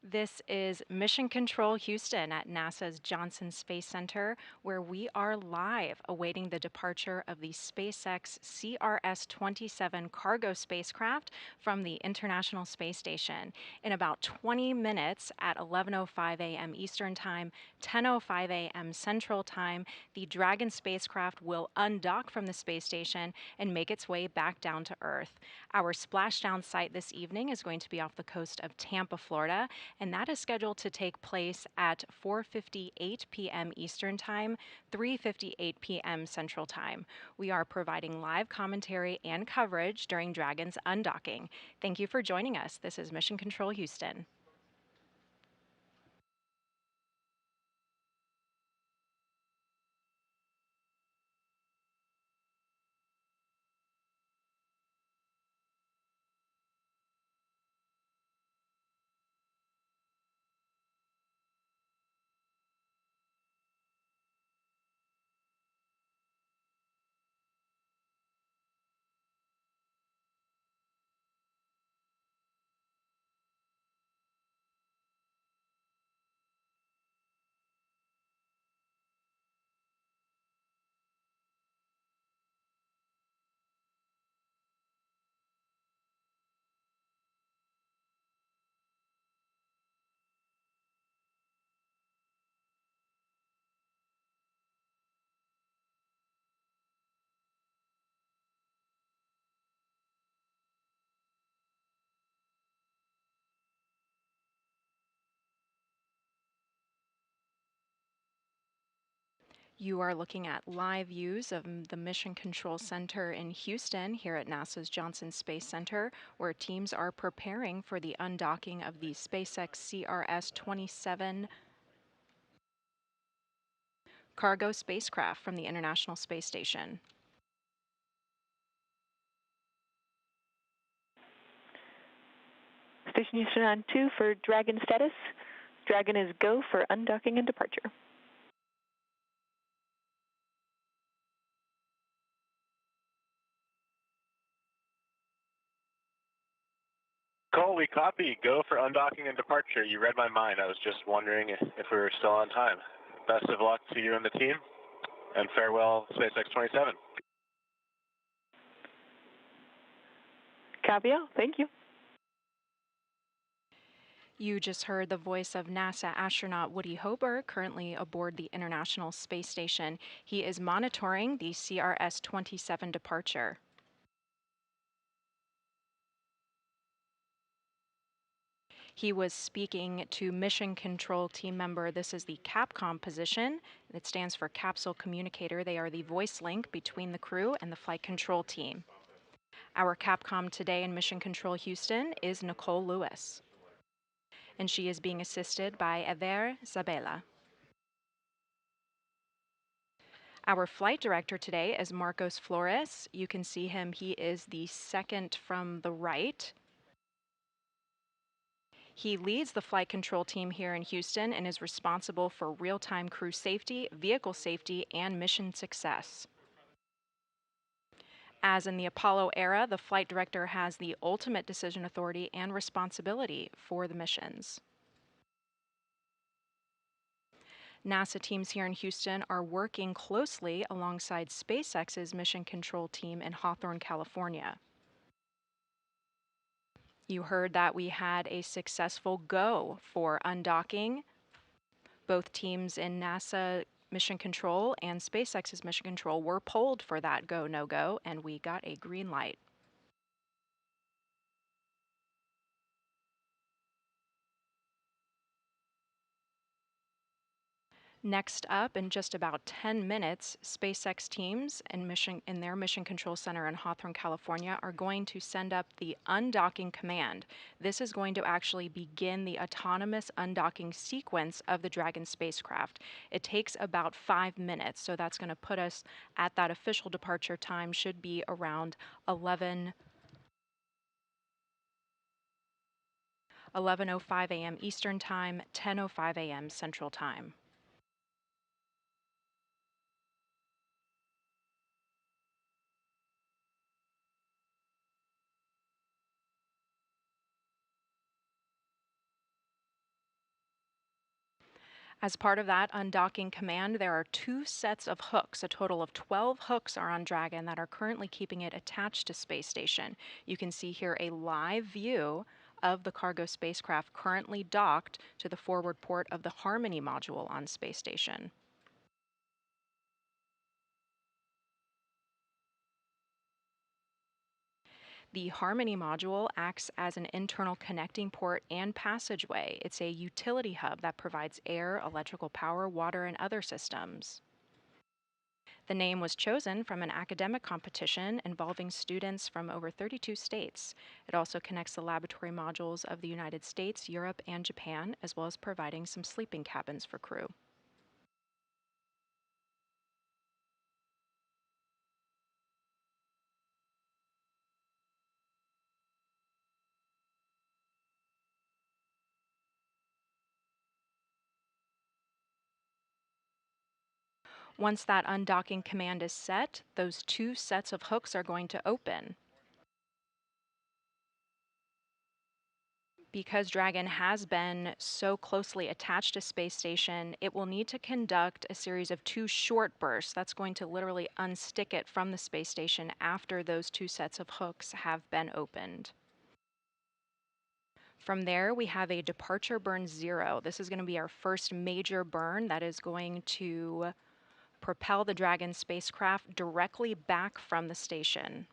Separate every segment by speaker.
Speaker 1: This is Mission Control Houston at NASA's Johnson Space Center, where we are live awaiting the departure of the SpaceX CRS-27 cargo spacecraft from the International Space Station. In about 20 minutes at 11:05 a.m. Eastern Time, 10:05 a.m. Central Time, the Dragon spacecraft will undock from the space station and make its way back down to Earth. Our splashdown site this evening is going to be off the coast of Tampa, Florida, and that is scheduled to take place at 4:58 p.m. Eastern Time, 3:58 p.m. Central Time. We are providing live commentary and coverage during Dragon's undocking. Thank you for joining us. This is Mission Control Houston. You are looking at live views of the Mission Control Center in Houston here at NASA's Johnson Space Center, where teams are preparing for the undocking of the SpaceX CRS-27 cargo spacecraft from the International Space Station.
Speaker 2: Station Houston on 2 for Dragon status. Dragon is go for undocking and departure.
Speaker 3: Cole, we copy. Go for undocking and departure. You read my mind. I was just wondering if we were still on time. Best of luck to you and the team, and farewell, SpaceX 27.
Speaker 2: Copy all. Thank you.
Speaker 1: You just heard the voice of NASA astronaut Woody Hober, currently aboard the International Space Station. He is monitoring the CRS-27 departure. He was speaking to Mission Control team member. This is the CAPCOM position. It stands for Capsule Communicator. They are the voice link between the crew and the flight control team. Our CAPCOM today in Mission Control Houston is Nicole Lewis, and she is being assisted by Ever Zabela. Our flight director today is Marcos Flores. You can see him. He is the second from the right. He leads the flight control team here in Houston and is responsible for real-time crew safety, vehicle safety, and mission success. As in the Apollo era, the flight director has the ultimate decision authority and responsibility for the missions. NASA teams here in Houston are working closely alongside SpaceX's mission control team in Hawthorne, California. You heard that we had a successful go for undocking. Both teams in NASA Mission Control and SpaceX's Mission Control were polled for that go, no-go, and we got a green light. Next up, in just about 10 minutes, SpaceX teams in their Mission Control Center in Hawthorne, California, are going to send up the undocking command. This is going to actually begin the autonomous undocking sequence of the Dragon spacecraft. It takes about 5 minutes, so that's going to put us at that official departure time, should be around 11:05 a.m. Eastern Time, 10:05 a.m. Central Time. As part of that undocking command, there are 2 sets of hooks. A total of 12 hooks are on Dragon that are currently keeping it attached to space station. You can see here a live view of the cargo spacecraft currently docked to the forward port of the Harmony module on space station. The Harmony module acts as an internal connecting port and passageway. It's a utility hub that provides air, electrical power, water, and other systems. The name was chosen from an academic competition involving students from over 32 states. It also connects the laboratory modules of the United States, Europe, and Japan, as well as providing some sleeping cabins for crew. Once that undocking command is set, those 2 sets of hooks are going to open. Because Dragon has been so closely attached to space station, it will need to conduct a series of 2 short bursts. That's going to literally unstick it from the space station after those 2 sets of hooks have been opened. From there, we have a departure burn 0. This is going to be our first major burn that is going to propel the Dragon spacecraft directly back from the station.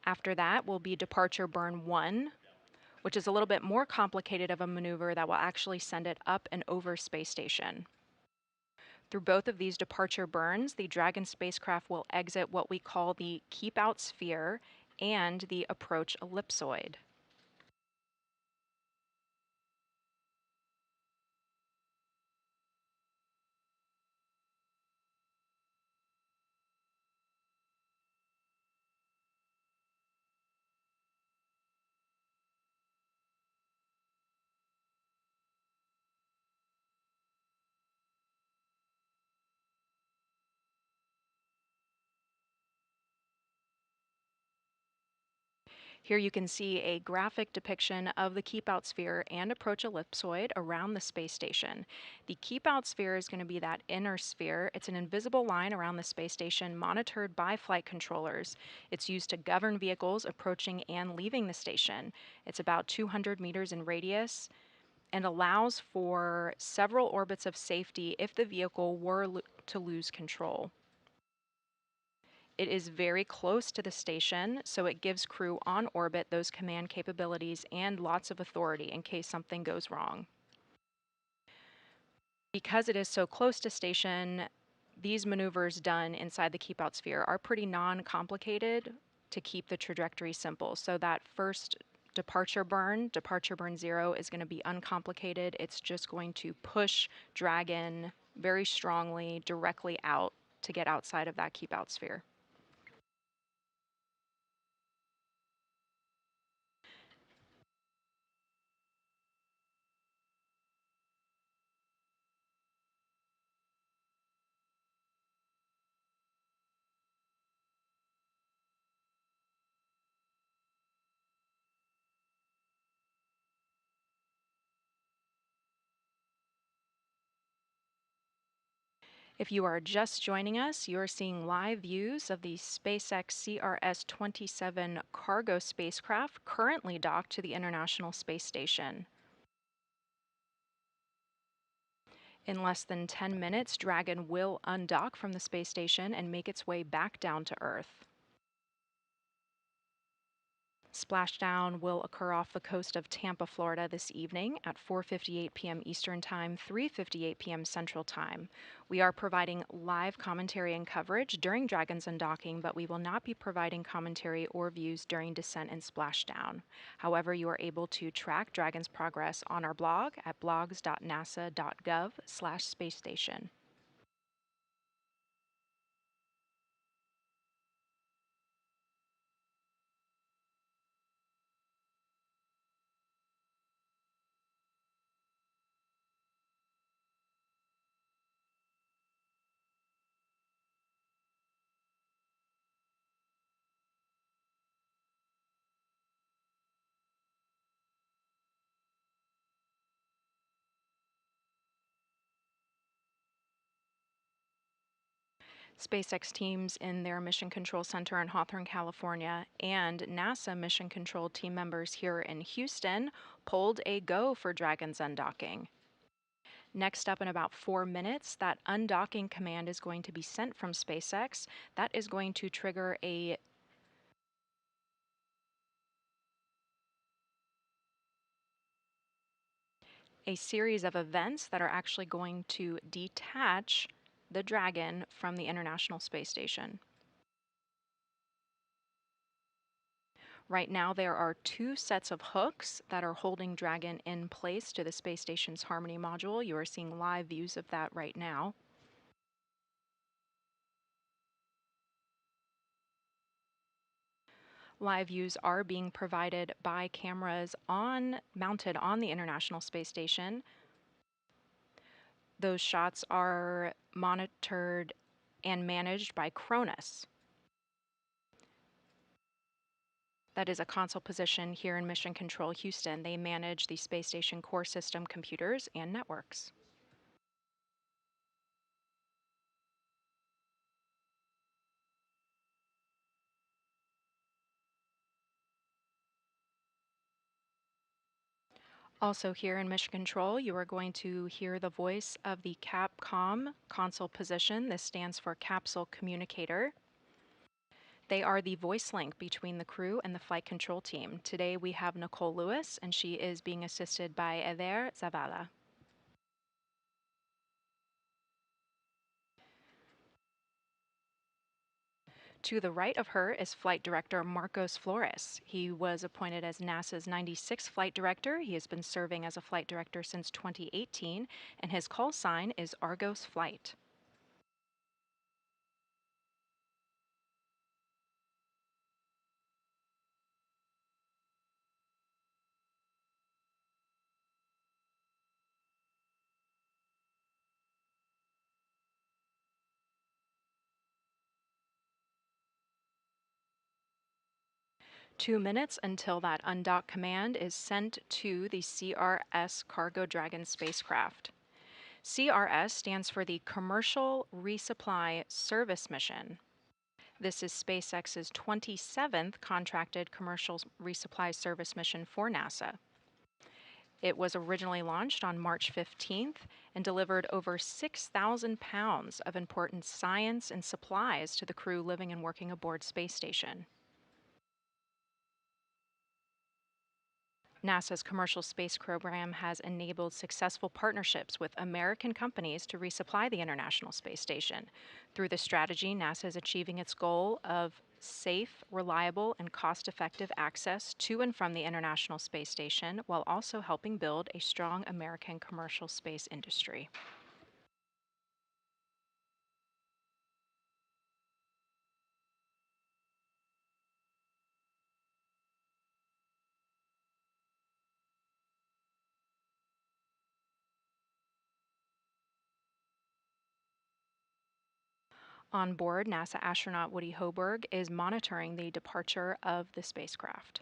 Speaker 1: After that will be departure burn 1, which is a little bit more complicated of a maneuver that will actually send it up and over space station. Through both of these departure burns, the Dragon spacecraft will exit what we call the keep out sphere and the approach ellipsoid. Here you can see a graphic depiction of the keep out sphere and approach ellipsoid around the space station. The keep out sphere is going to be that inner sphere. It's an invisible line around the space station monitored by flight controllers. It's used to govern vehicles approaching and leaving the station. It's about 200 meters in radius and allows for several orbits of safety if the vehicle were to lose control. It is very close to the station, so it gives crew on orbit those command capabilities and lots of authority in case something goes wrong. Because it is so close to station, these maneuvers done inside the keep out sphere are pretty non-complicated to keep the trajectory simple. So that first departure burn 0, is going to be uncomplicated. It's just going to push Dragon very strongly directly out to get outside of that keep out sphere. If you are just joining us, you are seeing live views of the SpaceX CRS-27 cargo spacecraft currently docked to the International Space Station. In less than 10 minutes, Dragon will undock from the space station and make its way back down to Earth. Splashdown will occur off the coast of Tampa, Florida this evening at 4:58 p.m. Eastern Time, 3:58 p.m. Central Time. We are providing live commentary and coverage during Dragon's undocking, but we will not be providing commentary or views during descent and splashdown. However, you are able to track Dragon's progress on our blog at blogs.nasa.gov/spacestation. SpaceX teams in their Mission Control Center in Hawthorne, California, and NASA Mission Control team members here in Houston pulled a go for Dragon's undocking. Next up, in about 4 minutes, that undocking command is going to be sent from SpaceX. That is going to trigger a series of events that are actually going to detach the Dragon from the International Space Station. Right now, there are 2 sets of hooks that are holding Dragon in place to the space station's Harmony module. You are seeing live views of that right now. Live views are being provided by cameras mounted on the International Space Station. Those shots are monitored and managed by Cronus. That is a console position here in Mission Control Houston. They manage the space station core system computers and networks. Also here in Mission Control, you are going to hear the voice of the Capcom console position. This stands for Capsule Communicator. They are the voice link between the crew and the flight control team. Today we have Nicole Lewis, and she is being assisted by Eder Zavala. To the right of her is Flight Director Marcos Flores. He was appointed as NASA's 96th Flight Director. He has been serving as a Flight Director since 2018, and his call sign is Argos Flight. Two minutes until that undock command is sent to the CRS Cargo Dragon spacecraft. CRS stands for the Commercial Resupply Service Mission. This is SpaceX's 27th contracted commercial resupply service mission for NASA. It was originally launched on March 15th and delivered over 6,000 pounds of important science and supplies to the crew living and working aboard Space Station. NASA's commercial space program has enabled successful partnerships with American companies to resupply the International Space Station. Through this strategy, NASA is achieving its goal of safe, reliable, and cost-effective access to and from the International Space Station, while also helping build a strong American commercial space industry. On board, NASA astronaut Woody Hoburg is monitoring the departure of the spacecraft.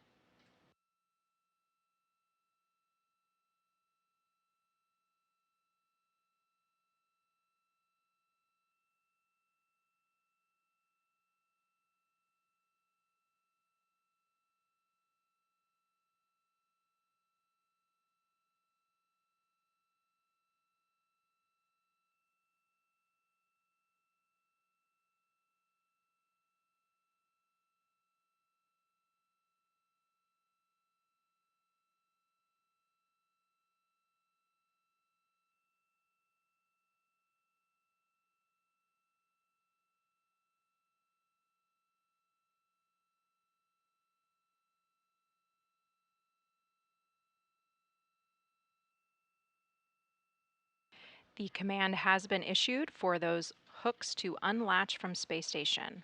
Speaker 1: The command has been issued for those hooks to unlatch from Space Station.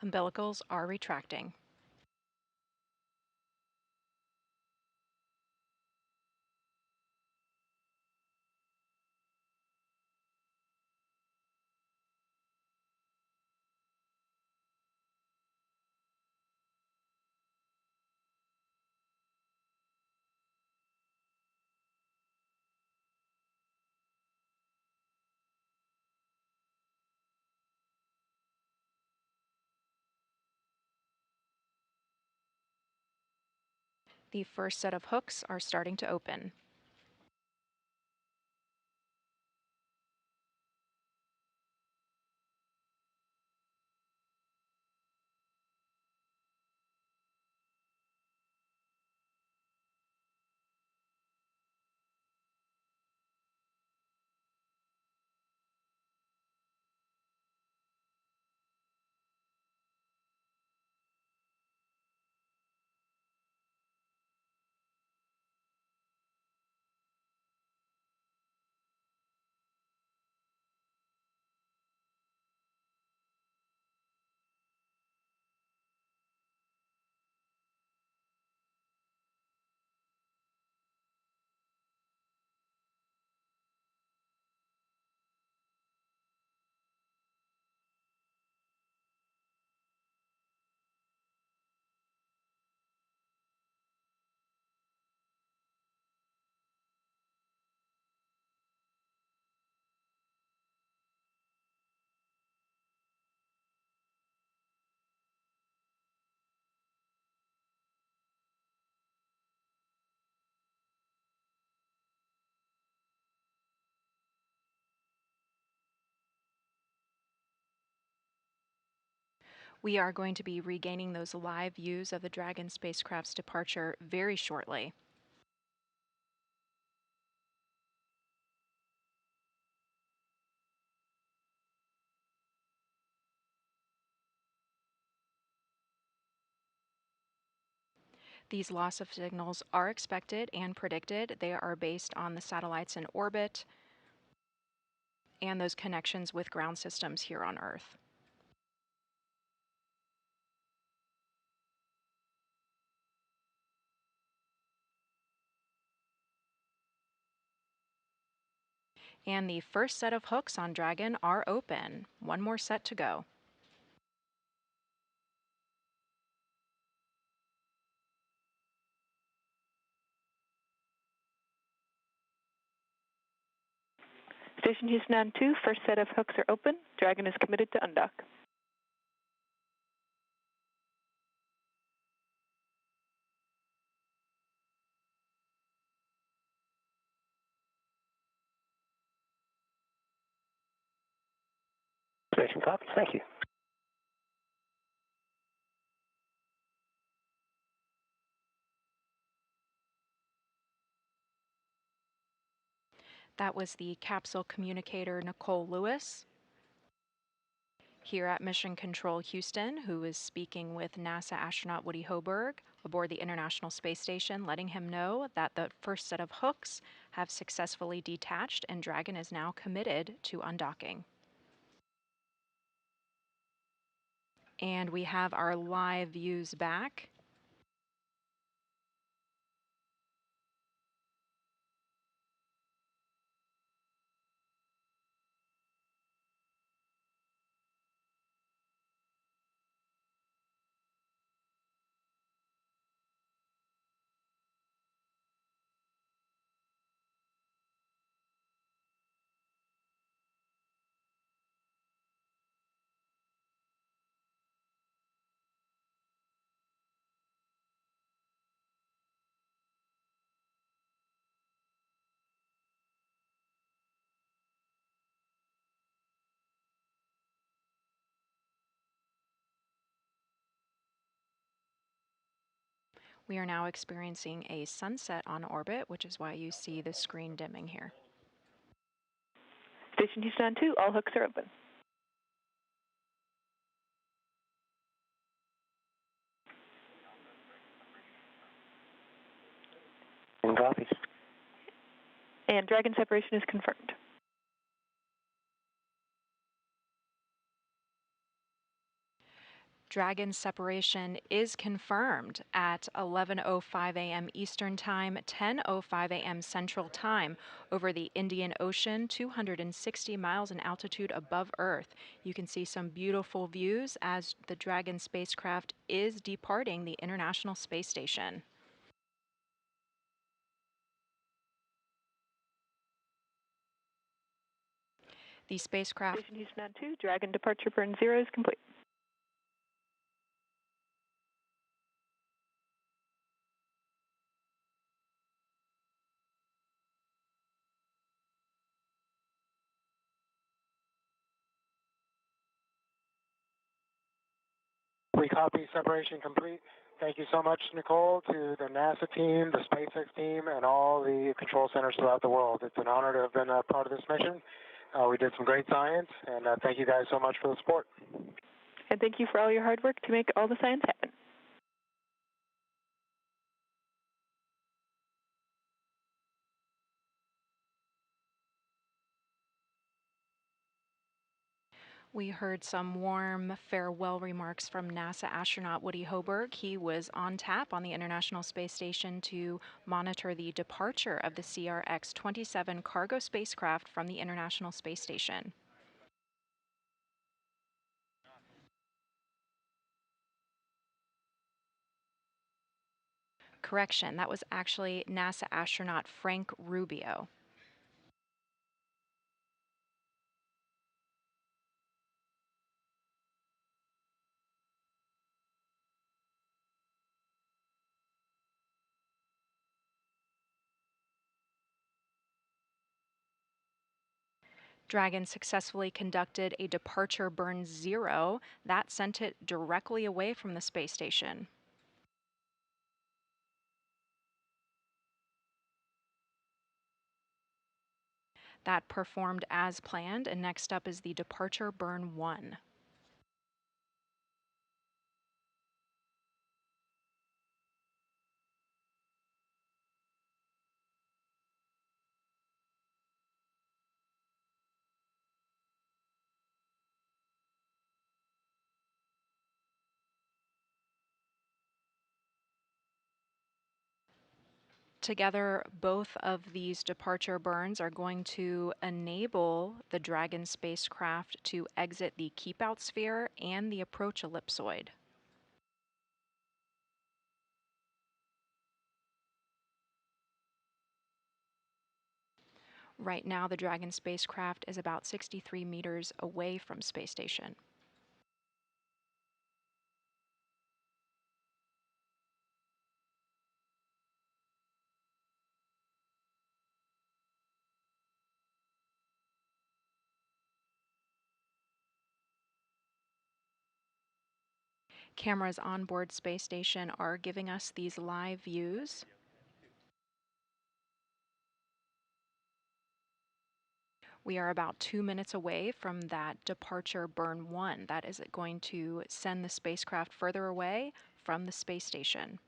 Speaker 1: Umbilicals are retracting. The first set of hooks are starting to open. We are going to be regaining those live views of the Dragon spacecraft's departure very shortly. These loss of signals are expected and predicted. They are based on the satellites in orbit and those connections with ground systems here on Earth. And the first set of hooks on Dragon are open. One more set to go.
Speaker 2: Station Houston on 2, first set of hooks are open. Dragon is committed to undock.
Speaker 4: Station copy, thank you.
Speaker 1: That was the capsule communicator Nicole Lewis here at Mission Control Houston, who is speaking with NASA astronaut Woody Hoburg aboard the International Space Station, letting him know that the first set of hooks have successfully detached and Dragon is now committed to undocking. And we have our live views back. We are now experiencing a sunset on orbit, which is why you see the screen dimming here.
Speaker 2: Station Houston on 2, all hooks are open.
Speaker 4: And copies.
Speaker 2: And Dragon separation is confirmed.
Speaker 1: Dragon separation is confirmed at 11:05 a.m. Eastern Time, 10:05 a.m. Central Time over the Indian Ocean, 260 miles in altitude above Earth. You can see some beautiful views as the Dragon spacecraft is departing the International Space Station. The spacecraft
Speaker 2: Station Houston on 2, Dragon departure burn 0 is complete.
Speaker 5: We copy, separation complete. Thank you so much, Nicole, to the NASA team, the SpaceX team, and all the control centers throughout the world. It's an honor to have been a part of this mission. We did some great science, and thank you guys so much for the support.
Speaker 2: And thank you for all your hard work to make all the science happen.
Speaker 1: We heard some warm farewell remarks from NASA astronaut Woody Hoberg. He was on tap on the International Space Station to monitor the departure of the CRX-27 cargo spacecraft from the International Space Station. Correction, that was actually NASA astronaut Frank Rubio. Dragon successfully conducted a departure burn 0 that sent it directly away from the space station. That performed as planned, and next up is the departure burn 1. Together, both of these departure burns are going to enable the Dragon spacecraft to exit the keep-out sphere and the approach ellipsoid. Right now, the Dragon spacecraft is about 63 meters away from space station. Cameras on board space station are giving us these live views. We are about 2 minutes away from that departure burn 1. That is going to send the spacecraft further away from the space station.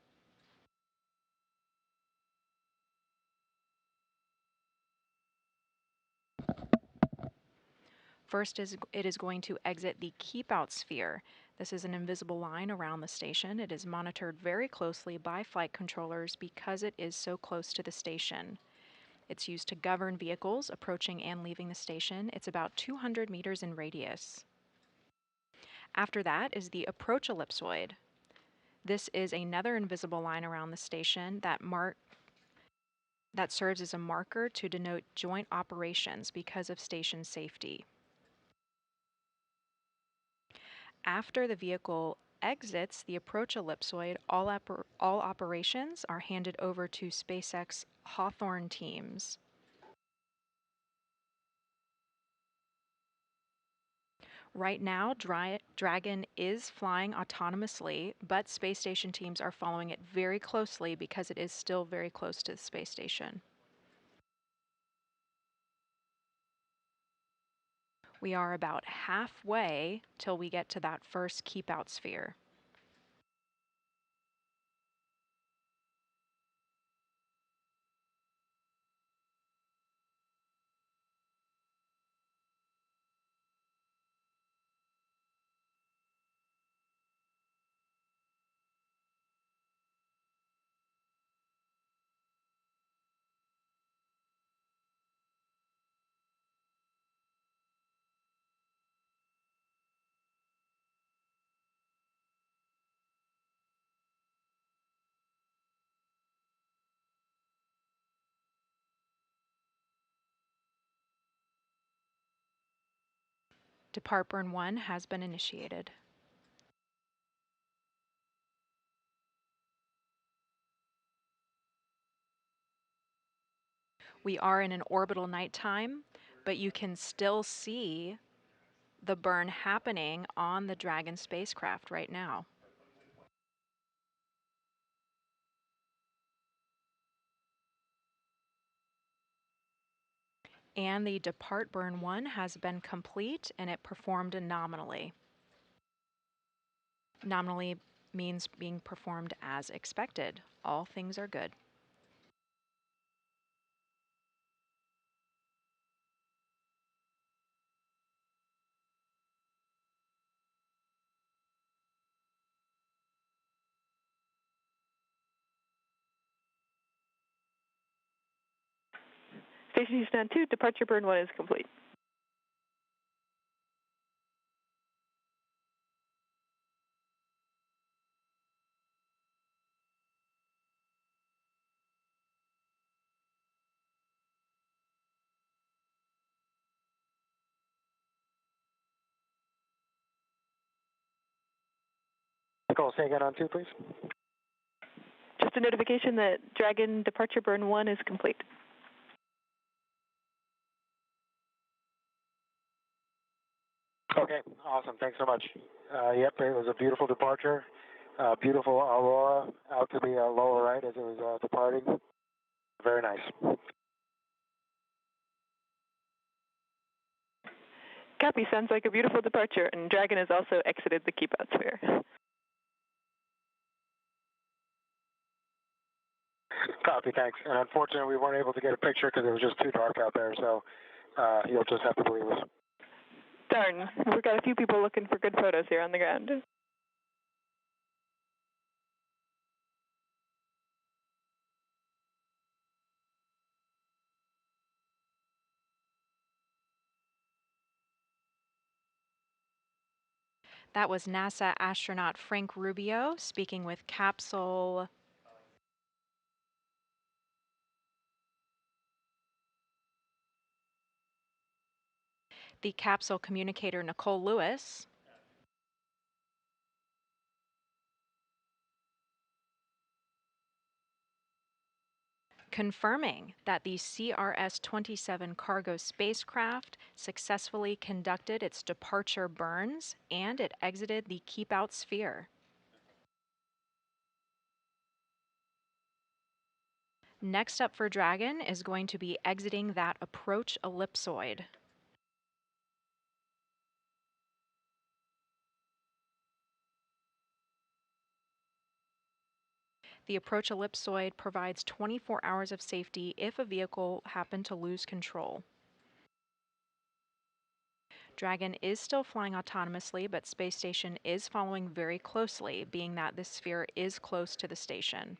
Speaker 1: First, it is going to exit the keep-out sphere. This is an invisible line around the station. It is monitored very closely by flight controllers because it is so close to the station. It's used to govern vehicles approaching and leaving the station. It's about 200 meters in radius. After that is the approach ellipsoid. This is another invisible line around the station that serves as a marker to denote joint operations because of station safety. After the vehicle exits the approach ellipsoid, all operations are handed over to SpaceX Hawthorne teams. Right now, Dragon is flying autonomously, but space station teams are following it very closely because it is still very close to the space station. We are about halfway till we get to that first keep-out sphere. Depart burn 1 has been initiated. We are in an orbital nighttime, but you can still see the burn happening on the Dragon spacecraft right now. And the depart burn 1 has been complete and it performed nominally. Nominally means being performed as expected. All things are good.
Speaker 2: Station Houston on 2, departure burn 1 is complete.
Speaker 5: Nicole, say again on 2, please.
Speaker 2: Just a notification that Dragon departure burn 1 is complete.
Speaker 5: Okay, awesome. Thanks so much. Yep, it was a beautiful departure. Beautiful aurora out to the lower right as it was departing. Very nice.
Speaker 2: Copy, sounds like a beautiful departure, and Dragon has also exited the keep out sphere.
Speaker 5: Copy, thanks. And unfortunately, we weren't able to get a picture because it was just too dark out there, so you'll just have to believe us.
Speaker 2: Darn, we've got a few people looking for good photos here on the ground.
Speaker 1: That was NASA astronaut Frank Rubio speaking with the capsule communicator Nicole Lewis, confirming that the CRS-27 cargo spacecraft successfully conducted its departure burns and it exited the keep out sphere. Next up for Dragon is going to be exiting that approach ellipsoid. The approach ellipsoid provides 24 hours of safety if a vehicle happened to lose control. Dragon is still flying autonomously, but Space Station is following very closely, being that the sphere is close to the station.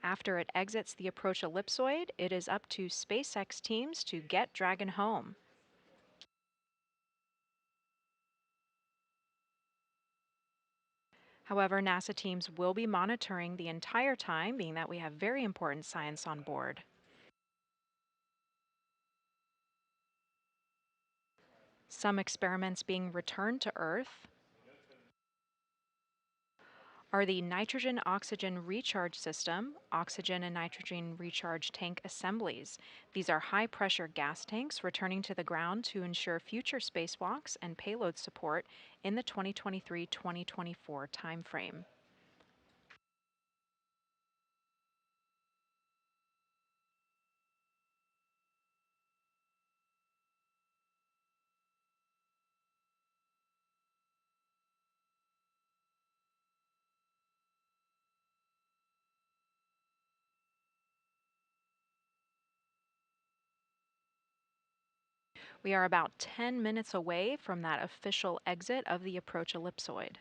Speaker 1: After it exits the approach ellipsoid, it is up to SpaceX teams to get Dragon home. However, NASA teams will be monitoring the entire time, being that we have very important science on board. Some experiments being returned to Earth are the nitrogen-oxygen recharge system, oxygen and nitrogen recharge tank assemblies. These are high-pressure gas tanks returning to the ground to ensure future spacewalks and payload support in the 2023-2024 timeframe. We are about 10 minutes away from that official exit of the approach ellipsoid.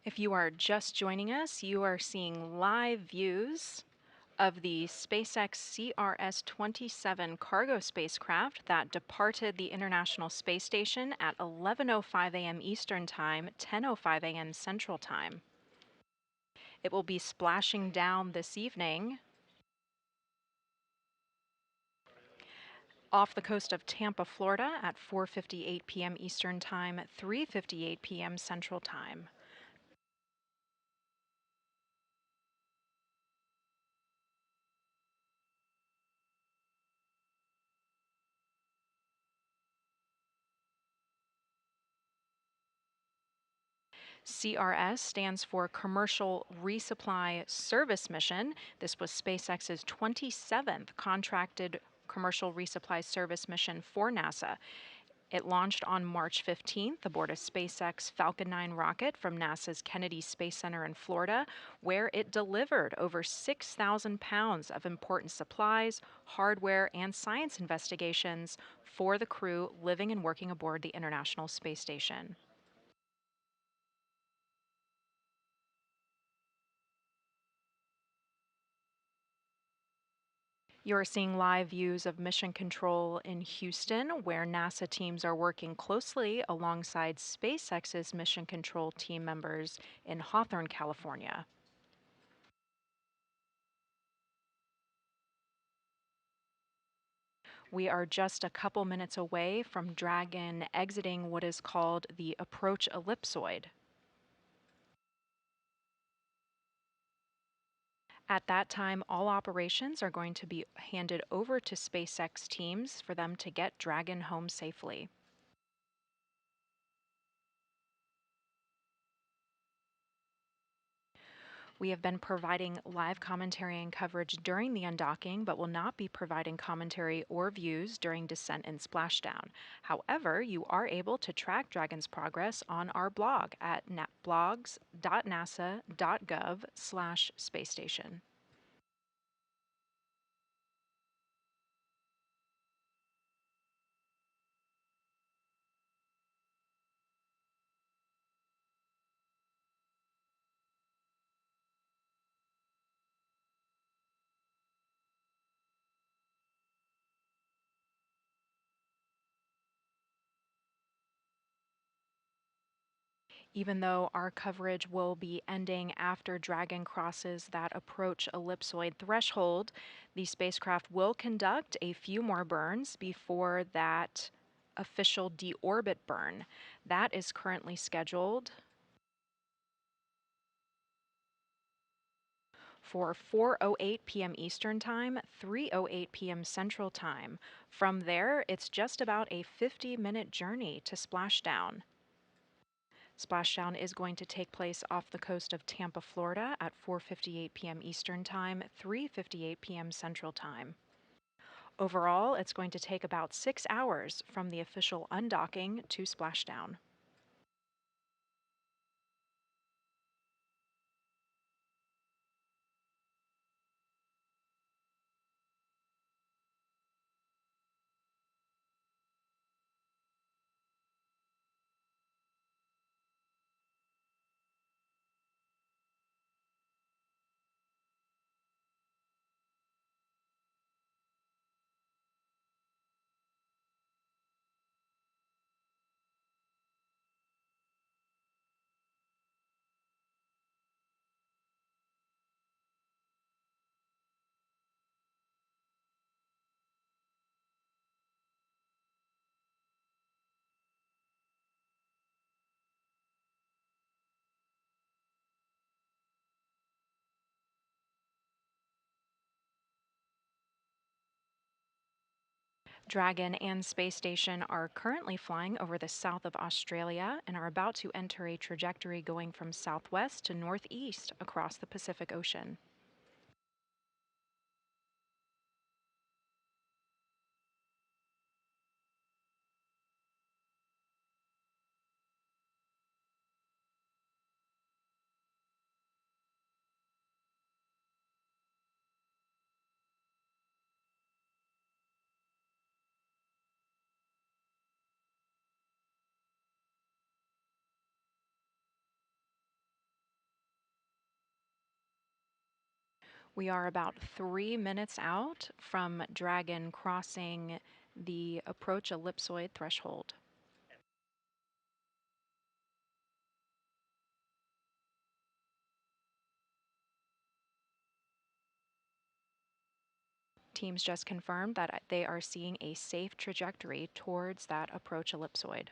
Speaker 1: If you are just joining us, you are seeing live views of the SpaceX CRS-27 cargo spacecraft that departed the International Space Station at 11:05 a.m. Eastern Time, 10:05 a.m. Central Time. It will be splashing down this evening off the coast of Tampa, Florida at 4:58 p.m. Eastern Time, 3:58 p.m. Central Time. CRS stands for Commercial Resupply Service Mission. This was SpaceX's 27th contracted commercial resupply service mission for NASA. It launched on March 15th aboard a SpaceX Falcon 9 rocket from NASA's Kennedy Space Center in Florida, where it delivered over 6,000 pounds of important supplies, hardware, and science investigations for the crew living and working aboard the International Space Station. You're seeing live views of Mission Control in Houston, where NASA teams are working closely alongside SpaceX's Mission Control team members in Hawthorne, California. We are just a couple minutes away from Dragon exiting what is called the approach ellipsoid. At that time, all operations are going to be handed over to SpaceX teams for them to get Dragon home safely. We have been providing live commentary and coverage during the undocking, but will not be providing commentary or views during descent and splashdown. However, you are able to track Dragon's progress on our blog at blogs.nasa.gov/spacestation. Even though our coverage will be ending after Dragon crosses that approach ellipsoid threshold, the spacecraft will conduct a few more burns before that official deorbit burn. That is currently scheduled for 4:08 p.m. Eastern Time, 3:08 p.m. Central Time. From there, it's just about a 50-minute journey to splashdown. Splashdown is going to take place off the coast of Tampa, Florida at 4:58 p.m. Eastern Time, 3:58 p.m. Central Time. Overall, it's going to take about 6 hours from the official undocking to splashdown. Dragon and Space Station are currently flying over the south of Australia and are about to enter a trajectory going from southwest to northeast across the Pacific Ocean. We are about 3 minutes out from Dragon crossing the approach ellipsoid threshold. Teams just confirmed that they are seeing a safe trajectory towards that approach ellipsoid.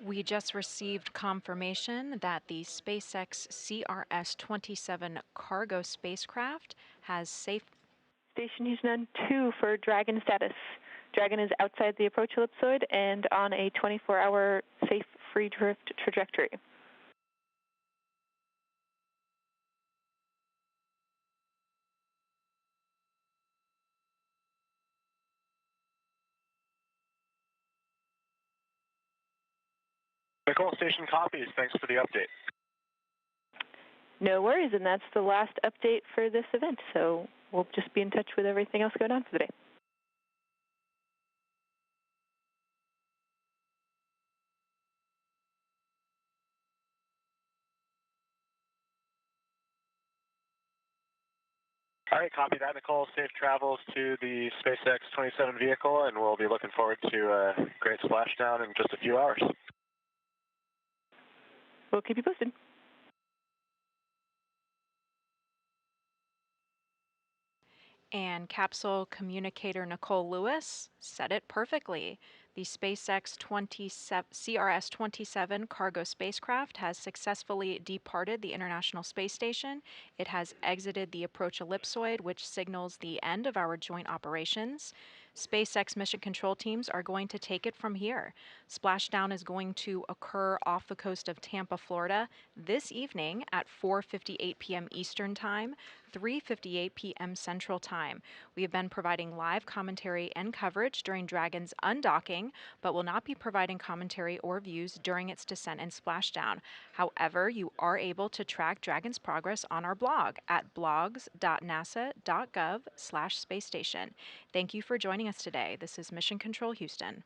Speaker 1: We just received confirmation that the SpaceX CRS-27 cargo spacecraft has safe...
Speaker 2: Station Houston on 2 for Dragon status. Dragon is outside the approach ellipsoid and on a 24-hour safe free drift trajectory.
Speaker 3: Nicole, station copies. Thanks for the update.
Speaker 2: No worries, and that's the last update for this event, so we'll just be in touch with everything else going on for the day.
Speaker 3: All right, copy that, Nicole. Safe travels to the SpaceX 27 vehicle, and we'll be looking forward to a great splashdown in just a few hours.
Speaker 2: We'll keep you posted.
Speaker 1: And capsule communicator Nicole Lewis said it perfectly. The SpaceX CRS-27 cargo spacecraft has successfully departed the International Space Station. It has exited the approach ellipsoid, which signals the end of our joint operations. SpaceX mission control teams are going to take it from here. Splashdown is going to occur off the coast of Tampa, Florida this evening at 4:58 p.m. Eastern Time, 3:58 p.m. Central Time. We have been providing live commentary and coverage during Dragon's undocking, but will not be providing commentary or views during its descent and splashdown. However, you are able to track Dragon's progress on our blog at blogs.nasa.gov/space station. Thank you for joining us today. This is Mission Control Houston.